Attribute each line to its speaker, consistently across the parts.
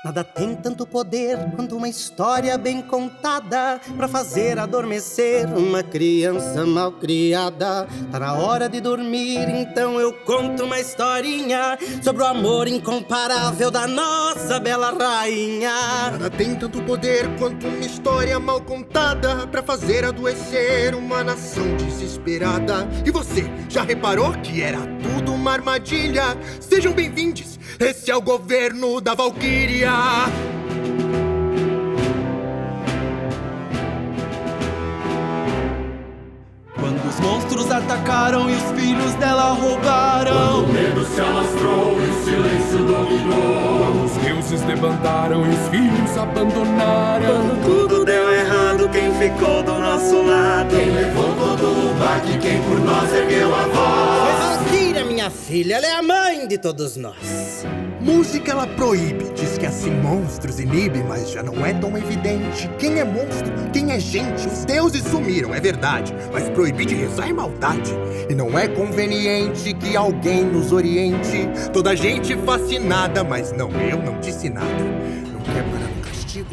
Speaker 1: Nada tem tanto poder quanto uma história bem contada pra fazer adormecer uma criança mal criada. Tá na hora de dormir, então eu conto uma historinha sobre o amor incomparável da nossa bela rainha.
Speaker 2: Nada tem tanto poder quanto uma história mal contada pra fazer adoecer uma nação desesperada. E você, já reparou que era tudo uma armadilha? Sejam bem-vindos, esse é o governo da Valquíria.
Speaker 3: Quando os monstros atacaram e os filhos dela roubaram,
Speaker 4: quando o medo se alastrou e o silêncio dominou,
Speaker 5: quando os deuses debandaram e os filhos abandonaram,
Speaker 3: quando tudo deu errado, quem ficou do nosso lado?
Speaker 4: quem levou todo o baque, quem por nós ergueu a voz?
Speaker 1: Foi Valquíria, minha filha, ela é a mãe de todos nós.
Speaker 2: Música ela proíbe, diz que assim monstros inibe, mas já não é tão evidente quem é monstro, quem é gente. Os deuses sumiram, é verdade, mas proibir de rezar é maldade. E não é conveniente que alguém nos oriente. Toda gente fascinada, mas não, eu não disse nada. Não quer parar no castigo?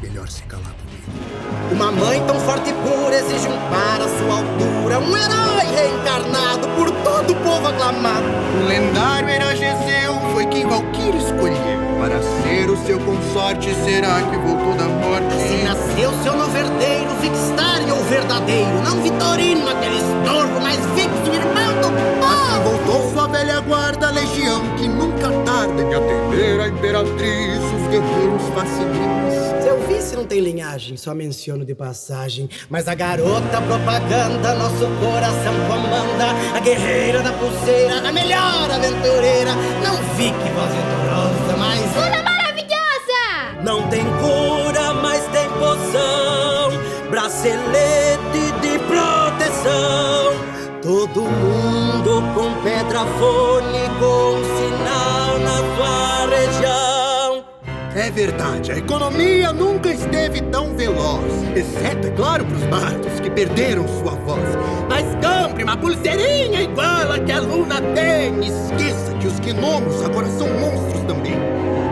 Speaker 2: Melhor se calar comigo.
Speaker 1: Uma mãe tão forte e pura exige um par à sua altura, um herói reencarnado por todo o povo aclamado.
Speaker 2: O lendário Heragezeu foi quem Valquíria escolheu para ser o seu consorte. Será que voltou da morte?
Speaker 1: Se nasceu seu novo herdeiro, Vixtário o verdadeiro, não Vitorino, aquele estorvo, mas Vix, o irmão do
Speaker 2: Assim
Speaker 1: povo.
Speaker 2: voltou sua velha guarda, legião que nunca tarda em atender a imperatriz, os guerreiros fascinantes.
Speaker 1: Seu vice não tem linhagem, só menciono de passagem. Mas a garota propaganda, nosso coração comanda. A guerreira da pulseira, a melhor aventureira. Não vi que voz venturosa, mas...
Speaker 6: Luna maravilhosa!
Speaker 3: Não tem cura, mas tem poção, bracelete de proteção. Todo mundo com pedra fônica, um sinal na sua região.
Speaker 2: É verdade, a economia nunca esteve tão veloz, exceto, é claro, pros bardos que perderam sua voz. Mas compre uma pulseirinha igual a que a Luna tem. Esqueça que os gnomos agora são monstros também.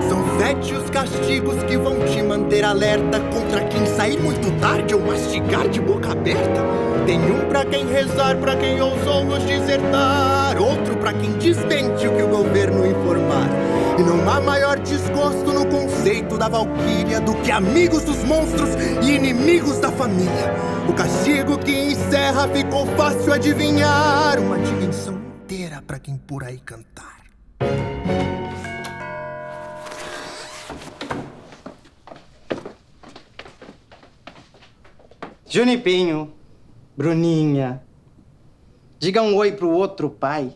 Speaker 2: São 7 os castigos que vão te manter alerta contra quem sair muito tarde ou mastigar de boca aberta. Tem um pra quem rezar, pra quem ousou nos desertar, outro pra quem desmente o que o governo informar. E não há maior desgosto no conceito da Valquíria do que amigos dos monstros e inimigos da família. O castigo que encerra ficou fácil adivinhar, uma dimensão inteira pra quem por aí cantar.
Speaker 1: Junipinho, Bruninha, diga um oi pro outro pai.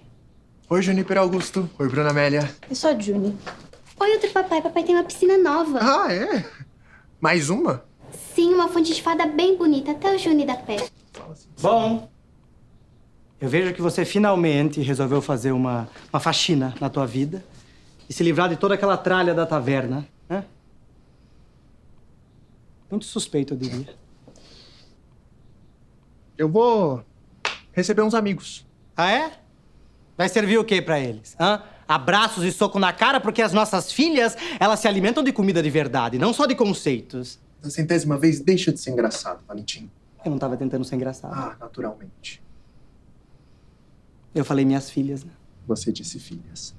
Speaker 2: Oi, Juniper Augusto. Oi, Bruna Amélia.
Speaker 6: Eu sou a Juni. Oi, outro papai. Papai tem uma piscina nova.
Speaker 2: Ah, é? Mais uma?
Speaker 6: Sim, uma fonte de fada bem bonita. Até o Juni dá pé.
Speaker 1: Bom, eu vejo que você finalmente resolveu fazer uma faxina na tua vida e se livrar de toda aquela tralha da taverna, né? Muito suspeito, eu diria.
Speaker 2: Eu vou receber uns amigos.
Speaker 1: Ah, é? Vai servir o quê pra eles? Hã? Abraços e soco na cara porque as nossas filhas, elas se alimentam de comida de verdade, não só de conceitos.
Speaker 2: Da 100ª vez, deixa de ser engraçado, Valentim.
Speaker 1: Eu não tava tentando ser engraçado.
Speaker 2: Ah, naturalmente.
Speaker 1: Eu falei minhas filhas, né?
Speaker 2: Você disse filhas.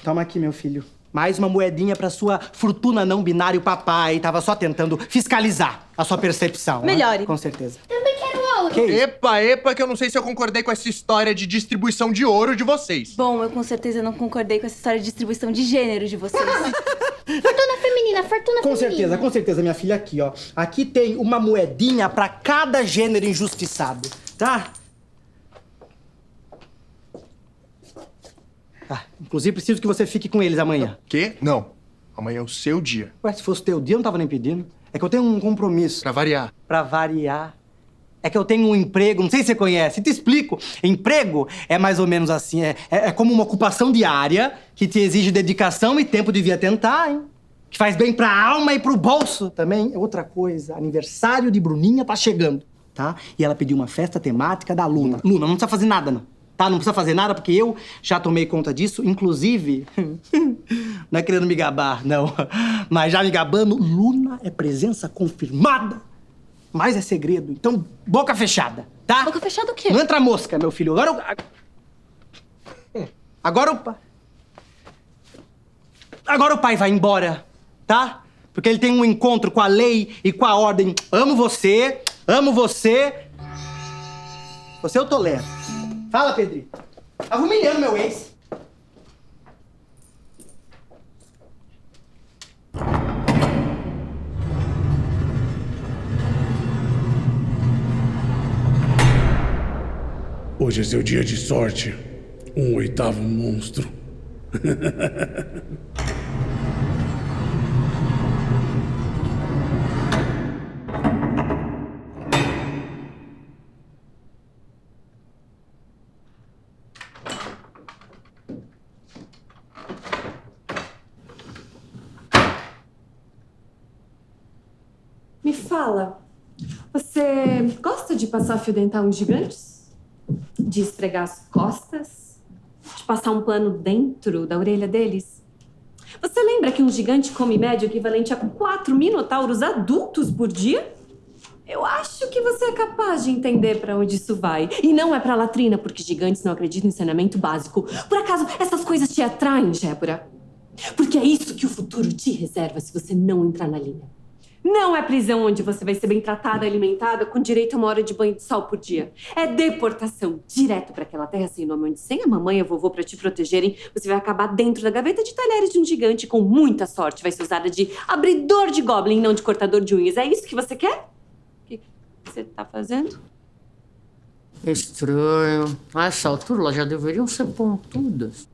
Speaker 1: Toma aqui, meu filho. Mais uma moedinha pra sua fortuna não binária. O papai tava só tentando fiscalizar a sua percepção. né?
Speaker 7: Melhore.
Speaker 1: Com certeza.
Speaker 6: Também quero outro.
Speaker 1: Que isso?
Speaker 2: Epa, que eu não sei se eu concordei com essa história de distribuição de ouro de vocês.
Speaker 7: Bom, eu com certeza não concordei com essa história de distribuição de gênero de vocês.
Speaker 6: Fortuna feminina, fortuna
Speaker 1: Com
Speaker 6: feminina.
Speaker 1: certeza, minha filha. Aqui, ó. Aqui tem uma moedinha pra cada gênero injustiçado, tá? Ah, inclusive, preciso que você fique com eles amanhã.
Speaker 2: Quê? Não. Amanhã é o seu dia.
Speaker 1: Ué, se fosse teu dia, eu não tava nem pedindo. É que eu tenho um compromisso.
Speaker 2: Pra variar.
Speaker 1: Pra variar. É que eu tenho um emprego, não sei se você conhece, te explico. Emprego é mais ou menos assim, é como uma ocupação diária que te exige dedicação e tempo devia tentar, hein? Que faz bem pra alma e pro bolso também. É outra coisa, aniversário de Bruninha tá chegando, tá? E ela pediu uma festa temática da Luna. Luna, não precisa fazer nada, não. tá? Não precisa fazer nada, porque eu já tomei conta disso. Inclusive, não é querendo me gabar, não. Mas já me gabando, Luna é presença confirmada. Mas é segredo. Então, boca fechada, tá?
Speaker 7: Boca fechada o quê?
Speaker 1: Não entra mosca, meu filho. Agora o pai vai embora, tá? Porque ele tem um encontro com a lei e com a ordem. Amo você, amo você. Você eu tolero. Fala, Pedrinho. Tava humilhando meu ex.
Speaker 5: Hoje é seu dia de sorte. Um 8º monstro.
Speaker 8: Me fala, você gosta de passar fio dental em gigantes? De esfregar as costas? De passar um pano dentro da orelha deles? Você lembra que um gigante come média equivalente a 4 minotauros adultos por dia? Eu acho que você é capaz de entender pra onde isso vai. E não é pra latrina, porque gigantes não acreditam em saneamento básico. Por acaso, essas coisas te atraem, Gébora? Porque é isso que o futuro te reserva se você não entrar na linha. Não é prisão onde você vai ser bem tratada, alimentada, com direito a 1 hora de banho de sol por dia. É deportação direto pra aquela terra sem nome, onde sem a mamãe e a vovô pra te protegerem, você vai acabar dentro da gaveta de talheres de um gigante com muita sorte. Vai ser usada de abridor de goblin, não de cortador de unhas. É isso que você quer? O que você tá fazendo?
Speaker 9: Estranho. A essa altura, elas já deveriam ser pontudas.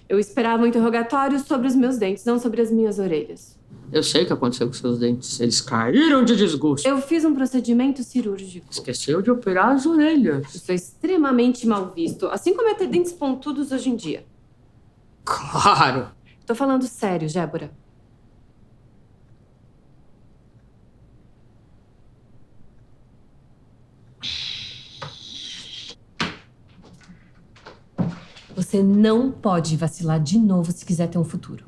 Speaker 8: Eu esperava um interrogatório sobre os meus dentes, não sobre as minhas orelhas.
Speaker 9: Eu sei o que aconteceu com seus dentes. Eles caíram de desgosto.
Speaker 8: Eu fiz um procedimento cirúrgico.
Speaker 9: Esqueceu de operar as orelhas.
Speaker 8: Isso é extremamente mal visto, assim como é ter dentes pontudos hoje em dia.
Speaker 9: Claro.
Speaker 8: Tô falando sério, Gébora. Você não pode vacilar de novo se quiser ter um futuro.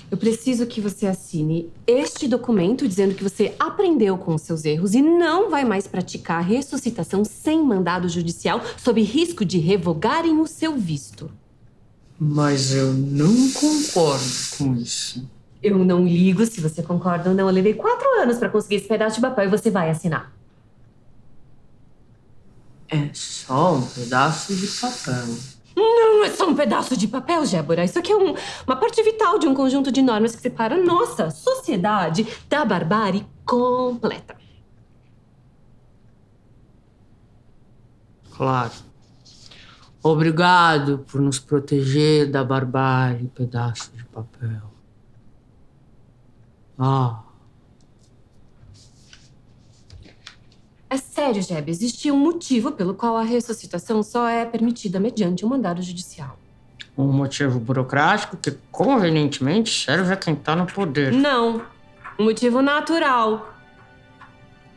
Speaker 8: Eu preciso que você assine este documento dizendo que você aprendeu com os seus erros e não vai mais praticar ressuscitação sem mandado judicial sob risco de revogarem o seu visto.
Speaker 9: Mas eu não concordo com isso.
Speaker 8: Eu não ligo se você concorda ou não. Eu levei 4 anos pra conseguir esse pedaço de papel e você vai assinar.
Speaker 9: É só um pedaço de papel.
Speaker 8: Não é só um pedaço de papel, Gébora. Isso aqui é uma parte vital de um conjunto de normas que separa nossa sociedade da barbárie completa.
Speaker 9: Claro. Obrigado por nos proteger da barbárie, pedaço de papel.
Speaker 8: É sério, Jeb. Existe um motivo pelo qual a ressuscitação só é permitida mediante um mandado judicial.
Speaker 9: Um motivo burocrático que, convenientemente, serve a quem tá no poder.
Speaker 8: Não. Um motivo natural.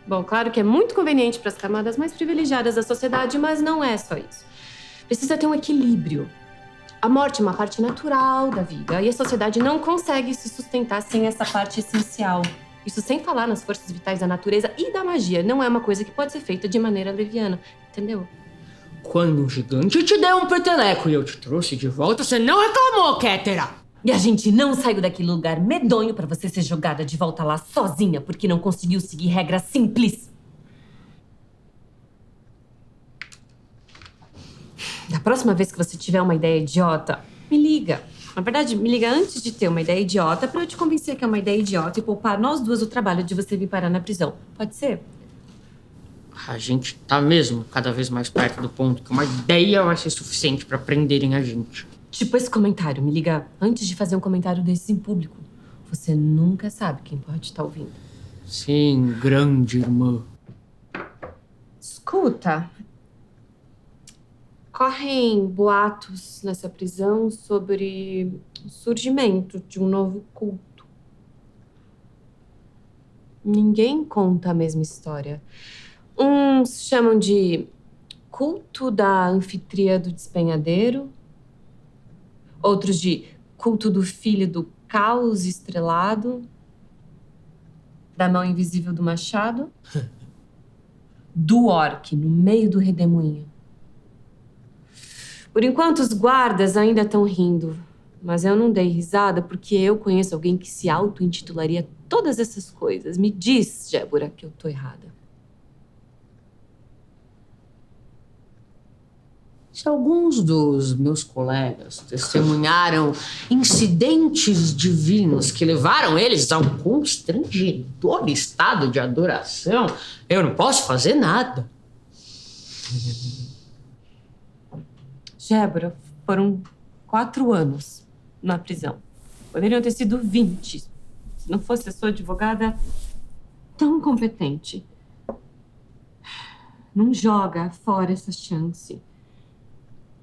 Speaker 8: Bom, claro que é muito conveniente para as camadas mais privilegiadas da sociedade, mas não é só isso. Precisa ter um equilíbrio. A morte é uma parte natural da vida e a sociedade não consegue se sustentar sem essa parte essencial. Isso sem falar nas forças vitais da natureza e da magia. Não é uma coisa que pode ser feita de maneira leviana, entendeu?
Speaker 9: Quando um gigante te deu um peteleco e eu te trouxe de volta, você não reclamou, Kétera!
Speaker 8: E a gente não saiu daquele lugar medonho pra você ser jogada de volta lá sozinha porque não conseguiu seguir regras simples. Da próxima vez que você tiver uma ideia idiota, me liga. Na verdade, me liga antes de ter uma ideia idiota pra eu te convencer que é uma ideia idiota e poupar nós duas o trabalho de você vir parar na prisão. Pode ser?
Speaker 9: A gente tá mesmo cada vez mais perto do ponto que uma ideia vai ser suficiente pra prenderem a gente.
Speaker 8: Tipo esse comentário. Me liga antes de fazer um comentário desses em público. Você nunca sabe quem pode estar ouvindo.
Speaker 9: Sim, grande irmã.
Speaker 8: Escuta. Correm boatos nessa prisão sobre o surgimento de um novo culto. Ninguém conta a mesma história. Uns chamam de culto da anfitriã do despenhadeiro. Outros de culto do filho do caos estrelado. Da mão invisível do machado. Do orc no meio do redemoinho. Por enquanto, os guardas ainda estão rindo. Mas eu não dei risada porque eu conheço alguém que se auto-intitularia todas essas coisas. Me diz, Jébora, que eu tô errada.
Speaker 9: Se alguns dos meus colegas testemunharam incidentes divinos que levaram eles a um constrangedor estado de adoração, eu não posso fazer nada.
Speaker 8: Jébora, foram 4 anos na prisão. Poderiam ter sido 20. Se não fosse a sua advogada tão competente. Não joga fora essa chance.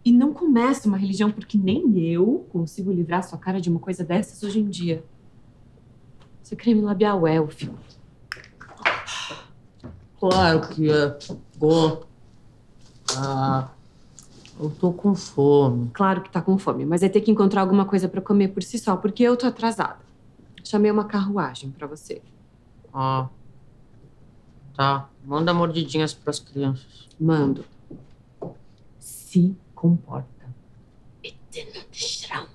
Speaker 8: E não começa uma religião, porque nem eu consigo livrar sua cara de uma coisa dessas hoje em dia. Seu creme labial élfico.
Speaker 9: Claro que é. Eu tô com fome.
Speaker 8: Claro que tá com fome, mas vai ter que encontrar alguma coisa pra comer por si só, porque eu tô atrasada. Chamei uma carruagem pra você.
Speaker 9: Ah. Tá. Manda mordidinhas pras crianças.
Speaker 8: Mando. Se comporta. Bitte nicht schramm.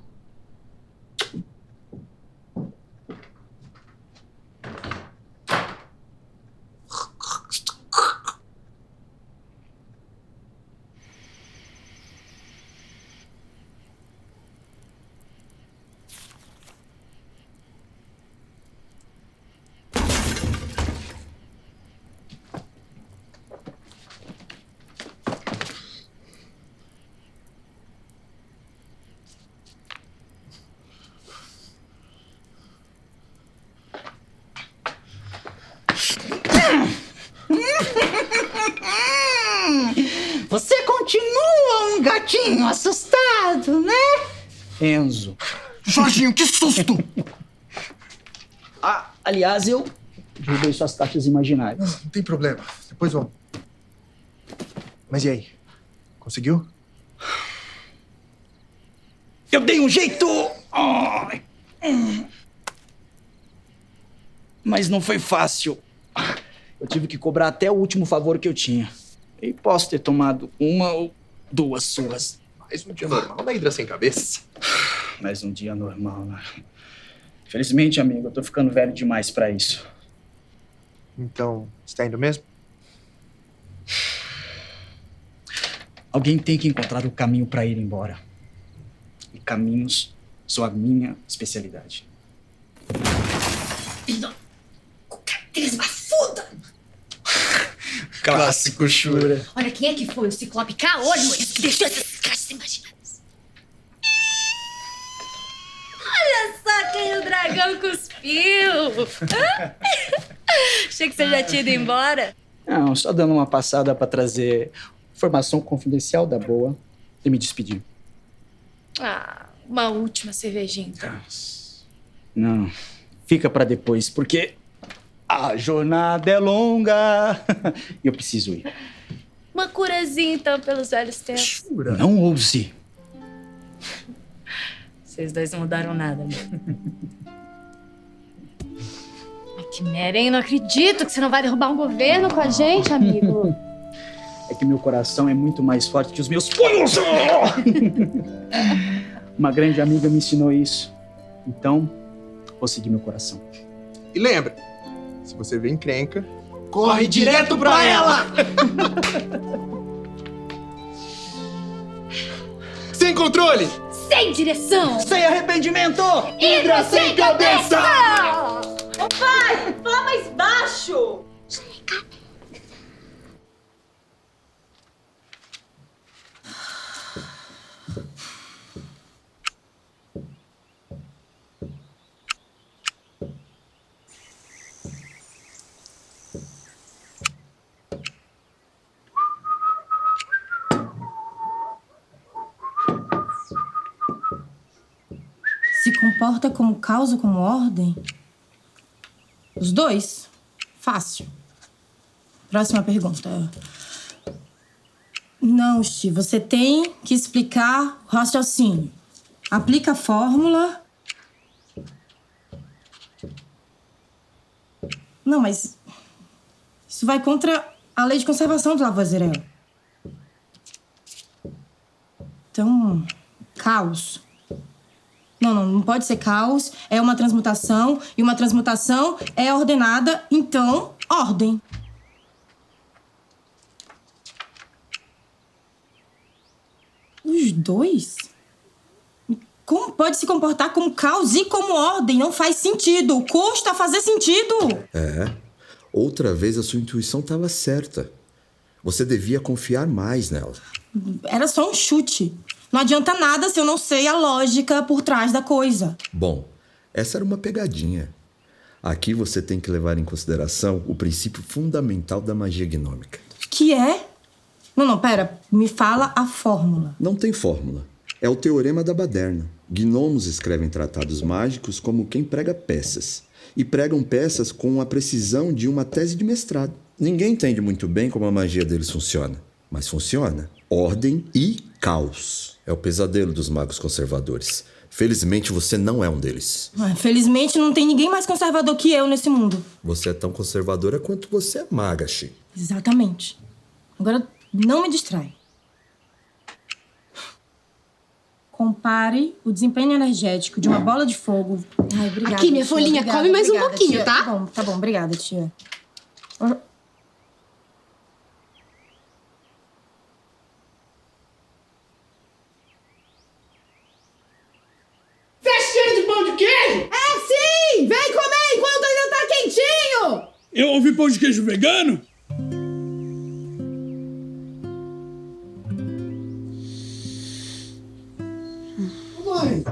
Speaker 10: Você continua um gatinho assustado, né?
Speaker 11: Enzo.
Speaker 2: Jorginho, que susto!
Speaker 11: Aliás, eu derrubei suas taxas imaginárias.
Speaker 2: Não tem problema. Depois vamos. Mas e aí? Conseguiu?
Speaker 11: Eu dei um jeito! Mas não foi fácil. Eu tive que cobrar até o último favor que eu tinha. E posso ter tomado 1 ou 2 surras.
Speaker 2: Mais um dia normal da Hidra sem cabeça.
Speaker 11: Mais um dia normal, né? Felizmente, amigo, eu tô ficando velho demais pra isso.
Speaker 2: Então, você tá indo mesmo?
Speaker 11: Alguém tem que encontrar o caminho pra ir embora. E caminhos são a minha especialidade.
Speaker 10: Cicatriz bafuda!
Speaker 2: Clássico Shura.
Speaker 10: Olha, quem é que foi o Ciclope caolho que deixou essas caixas imaginadas? Olha só quem o dragão cuspiu! Achei que você já tinha ido embora.
Speaker 11: Não, só dando uma passada pra trazer informação confidencial da boa e me despedir.
Speaker 10: Ah, uma última cervejinha, então.
Speaker 11: Não, fica pra depois, porque a jornada é longa e eu preciso ir.
Speaker 10: Uma curazinha, então, pelos velhos tempos.
Speaker 2: Shura.
Speaker 11: Não ouse.
Speaker 10: Vocês dois não mudaram nada, né? Ai, que merda, hein? Não acredito que você não vai derrubar um governo com a gente, amigo.
Speaker 11: É que meu coração é muito mais forte que os meus punhos. Uma grande amiga me ensinou isso. Então, vou seguir meu coração.
Speaker 2: E lembra, se você vê encrenca,
Speaker 11: Corre direto pra ela!
Speaker 2: sem controle!
Speaker 10: Sem direção!
Speaker 11: Sem arrependimento!
Speaker 10: Hidra sem cabeça!
Speaker 7: Ô pai, fala mais baixo!
Speaker 12: Se comporta como caos ou como ordem? Os dois? Fácil. Próxima pergunta. Não, Steve, você tem que explicar o raciocínio. Aplica a fórmula. Não, mas isso vai contra a lei de conservação do Lavoisier. Então, caos. Não pode ser caos. É uma transmutação. E uma transmutação é ordenada, então, ordem. Os dois? Como pode se comportar como caos e como ordem? Não faz sentido. Custa fazer sentido.
Speaker 13: Outra vez a sua intuição estava certa. Você devia confiar mais nela.
Speaker 12: Era só um chute. Não adianta nada se eu não sei a lógica por trás da coisa.
Speaker 13: Bom, essa era uma pegadinha. Aqui você tem que levar em consideração o princípio fundamental da magia gnômica.
Speaker 12: Que é? Não, pera. Me fala a fórmula.
Speaker 13: Não tem fórmula. É o teorema da baderna. Gnomos escrevem tratados mágicos como quem prega peças. E pregam peças com a precisão de uma tese de mestrado. Ninguém entende muito bem como a magia deles funciona. Mas funciona. Ordem e caos. É o pesadelo dos magos conservadores. Felizmente você não é um deles.
Speaker 12: Felizmente não tem ninguém mais conservador que eu nesse mundo.
Speaker 13: Você é tão conservadora quanto você é maga, Chi.
Speaker 12: Exatamente. Agora não me distrai. Compare o desempenho energético de uma bola de fogo. Ai, obrigada.
Speaker 8: Aqui, minha folhinha,
Speaker 12: obrigada,
Speaker 8: come mais um
Speaker 12: obrigada,
Speaker 8: pouquinho,
Speaker 12: tia.
Speaker 8: tá?
Speaker 12: Tá bom, obrigada, tia.
Speaker 14: Festinha de pão de queijo?
Speaker 15: É sim! Vem comer enquanto ainda tá quentinho!
Speaker 5: Eu ouvi pão de queijo vegano?
Speaker 14: Mãe,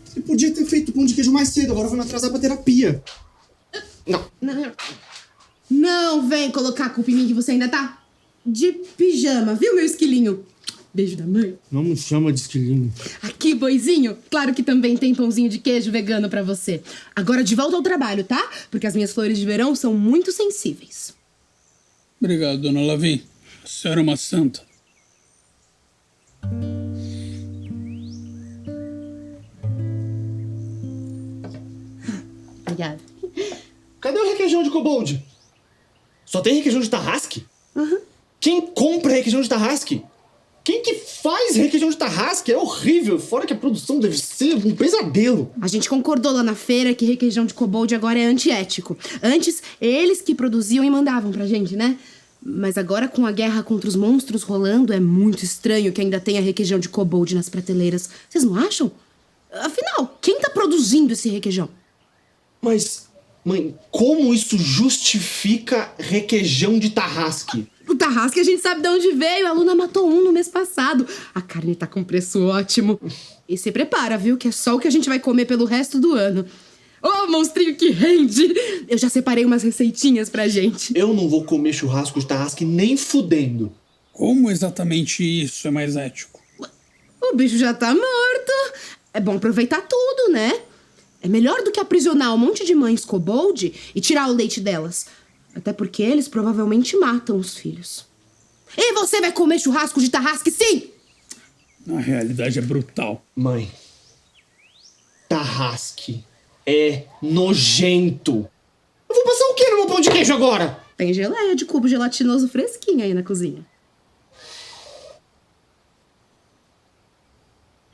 Speaker 14: você podia ter feito pão de queijo mais cedo, agora eu vou me atrasar pra terapia.
Speaker 15: Não vem colocar a culpa em mim que você ainda tá de pijama, viu, meu esquilinho? Beijo da mãe.
Speaker 14: Não me chama de esquilinho.
Speaker 15: Aqui, boizinho, claro que também tem pãozinho de queijo vegano pra você. Agora de volta ao trabalho, tá? Porque as minhas flores de verão são muito sensíveis.
Speaker 5: Obrigado, dona Lavin. A senhora é uma santa.
Speaker 15: Obrigada.
Speaker 14: Cadê o requeijão de kobold? Só tem requeijão de tarrasque? Quem compra requeijão de tarrasque? Quem que faz requeijão de tarrasque? É horrível, fora que a produção deve ser um pesadelo.
Speaker 15: A gente concordou lá na feira que requeijão de kobold agora é antiético. Antes, eles que produziam e mandavam pra gente, né? Mas agora, com a guerra contra os monstros rolando, é muito estranho que ainda tenha requeijão de kobold nas prateleiras. Vocês não acham? Afinal, quem tá produzindo esse requeijão?
Speaker 14: Mas, mãe, como isso justifica requeijão de tarrasque?
Speaker 15: O tarrasque a gente sabe de onde veio. A Luna matou um no mês passado. A carne tá com preço ótimo. E se prepara, viu? Que é só o que a gente vai comer pelo resto do ano. Ô, monstrinho que rende! Eu já separei umas receitinhas pra gente.
Speaker 14: Eu não vou comer churrasco de tarrasque nem fudendo.
Speaker 5: Como exatamente isso é mais ético?
Speaker 15: O bicho já tá morto. É bom aproveitar tudo, né? É melhor do que aprisionar um monte de mães kobold e tirar o leite delas. Até porque eles provavelmente matam os filhos. E você vai comer churrasco de tarrasque, sim?
Speaker 5: Na realidade é brutal.
Speaker 14: Mãe, tarrasque é nojento. Eu vou passar o quê no meu pão de queijo agora?
Speaker 15: Tem geleia de cubo gelatinoso fresquinho aí na cozinha.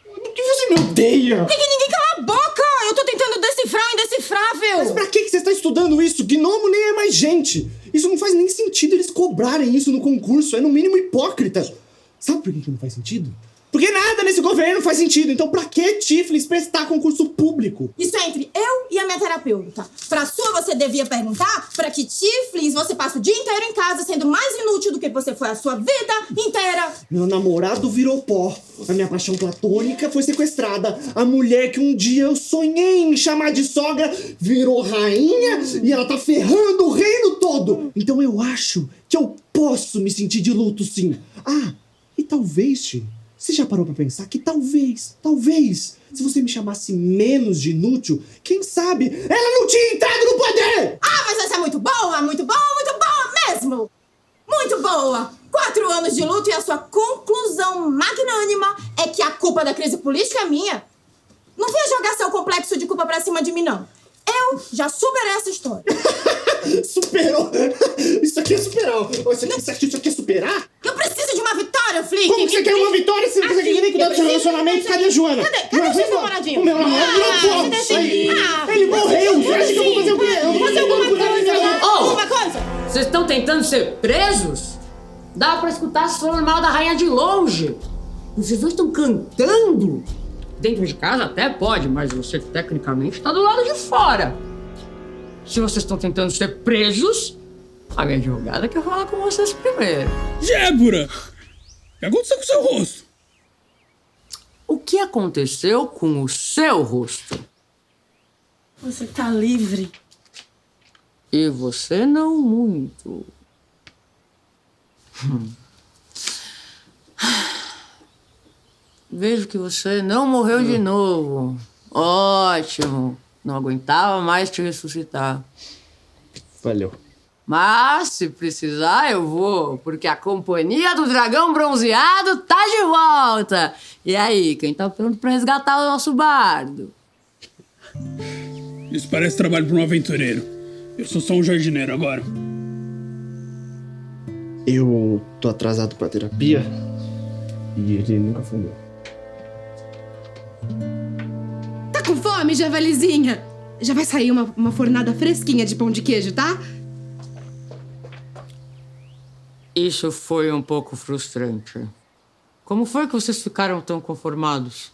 Speaker 14: Por que você me odeia?
Speaker 15: Por que ninguém cala a boca? Eu tô tentando decifrar o indecifrável.
Speaker 14: Mas pra que você está estudando isso? Gnomo nem é mais gente. Isso não faz nem sentido eles cobrarem isso no concurso. É no mínimo hipócrita. Sabe por que não faz sentido? Porque nada nesse governo faz sentido. Então pra que Tiflis prestar concurso público?
Speaker 12: Isso é entre eu e a minha terapeuta. Pra sua você devia perguntar pra que Tiflis você passa o dia inteiro em casa sendo mais inútil do que você foi a sua vida inteira.
Speaker 14: Meu namorado virou pó. A minha paixão platônica foi sequestrada. A mulher que um dia eu sonhei em chamar de sogra virou rainha e ela tá ferrando o reino todo. Então eu acho que eu posso me sentir de luto, sim. Ah, e talvez, Ti, você já parou pra pensar que talvez, se você me chamasse menos de inútil, quem sabe ela não tinha entrado no poder!
Speaker 12: Ah, mas essa é muito boa mesmo! Muito boa! 4 anos de luto e a sua conclusão opinião magnânima é que a culpa da crise política é minha. Não venha jogar seu complexo de culpa pra cima de mim, não. Eu já superei essa história.
Speaker 14: Superou? Isso aqui é superar. Você acha que isso aqui é superar?
Speaker 12: Eu preciso de uma vitória, Flick.
Speaker 14: Como você quer uma vitória se você quer nem cuidar do seu relacionamento? Cadê a Joana?
Speaker 12: Cadê o seu namoradinho?
Speaker 14: O meu namorado não posso. Ele morreu. Você acha que eu vou fazer o quê? Eu vou fazer alguma coisa.
Speaker 12: Alguma coisa?
Speaker 9: Vocês estão tentando ser presos? Dá pra escutar se falando mal da rainha de longe. Vocês dois estão cantando. Dentro de casa até pode, mas você tecnicamente está do lado de fora. Se vocês estão tentando ser presos, a minha advogada quer falar com vocês primeiro.
Speaker 5: Débora! O que aconteceu com o seu rosto?
Speaker 9: O que aconteceu com o seu rosto?
Speaker 12: Você tá livre.
Speaker 9: E você não muito. Vejo que você não morreu de novo. Ótimo. Não aguentava mais te ressuscitar.
Speaker 14: Valeu.
Speaker 9: Mas, se precisar, eu vou. Porque a companhia do dragão bronzeado tá de volta. E aí, quem tá pronto pra resgatar o nosso bardo?
Speaker 5: Isso parece trabalho para um aventureiro. Eu sou só um jardineiro agora.
Speaker 14: Eu tô atrasado pra terapia e ele nunca foi meu.
Speaker 15: Tá com fome, javalizinha? Já vai sair uma fornada fresquinha de pão de queijo, tá?
Speaker 9: Isso foi um pouco frustrante. Como foi que vocês ficaram tão conformados?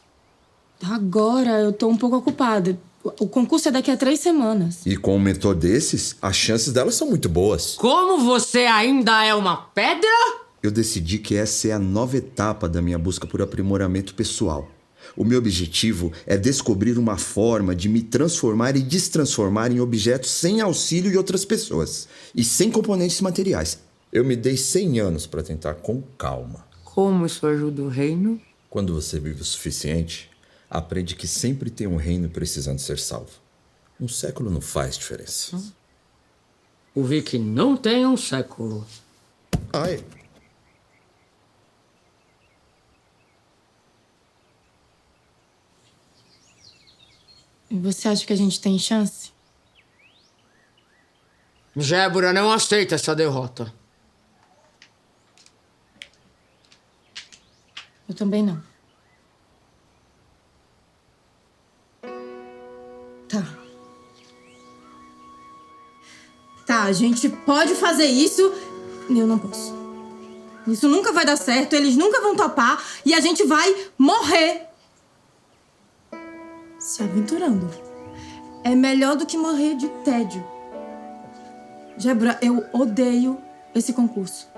Speaker 12: Agora eu tô um pouco ocupada. O concurso é daqui a 3 semanas.
Speaker 13: E com um mentor desses, as chances delas são muito boas.
Speaker 9: Como você ainda é uma pedra?
Speaker 13: Eu decidi que essa é a nova etapa da minha busca por aprimoramento pessoal. O meu objetivo é descobrir uma forma de me transformar e destransformar em objetos sem auxílio de outras pessoas e sem componentes materiais. Eu me dei 100 anos para tentar com calma.
Speaker 9: Como isso ajuda o reino?
Speaker 13: Quando você vive o suficiente, aprende que sempre tem um reino precisando ser salvo. Um século não faz diferença.
Speaker 9: O Vic não tem um século.
Speaker 13: Ai.
Speaker 12: Você acha que a gente tem chance?
Speaker 9: Débora não aceita essa derrota.
Speaker 12: Eu também não. Tá, a gente pode fazer isso e eu não posso. Isso nunca vai dar certo, eles nunca vão topar e a gente vai morrer se aventurando. É melhor do que morrer de tédio. Débora, eu odeio esse concurso.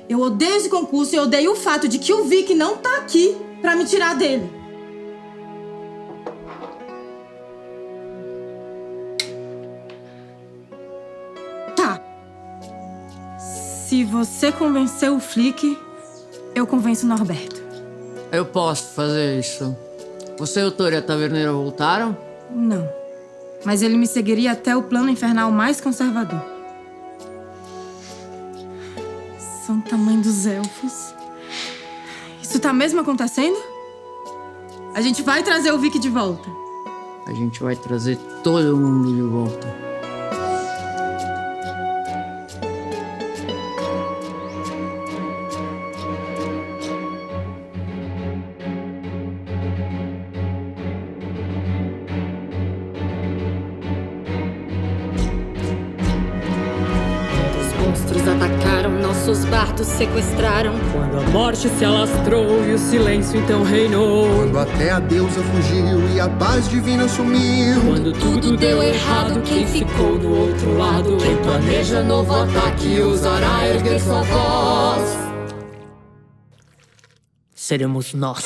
Speaker 12: Eu odeio esse concurso e eu odeio o fato de que o Vic não tá aqui pra me tirar dele. Tá. Se você convencer o Flick, eu convenço o Norberto.
Speaker 9: Eu posso fazer isso. Você e o Tori, a taverneira, voltaram?
Speaker 12: Não. Mas ele me seguiria até o plano infernal mais conservador. Santa Mãe dos Elfos. Isso tá mesmo acontecendo? A gente vai trazer o Vic de volta.
Speaker 9: A gente vai trazer todo mundo de volta.
Speaker 16: Nossos bardos sequestraram. Quando a morte se alastrou e o silêncio então reinou.
Speaker 2: Quando até a deusa fugiu e a paz divina sumiu.
Speaker 16: Quando tudo deu errado, quem ficou do outro lado? Quem planeja novo ataque ousará erguer sua voz. Seremos nós.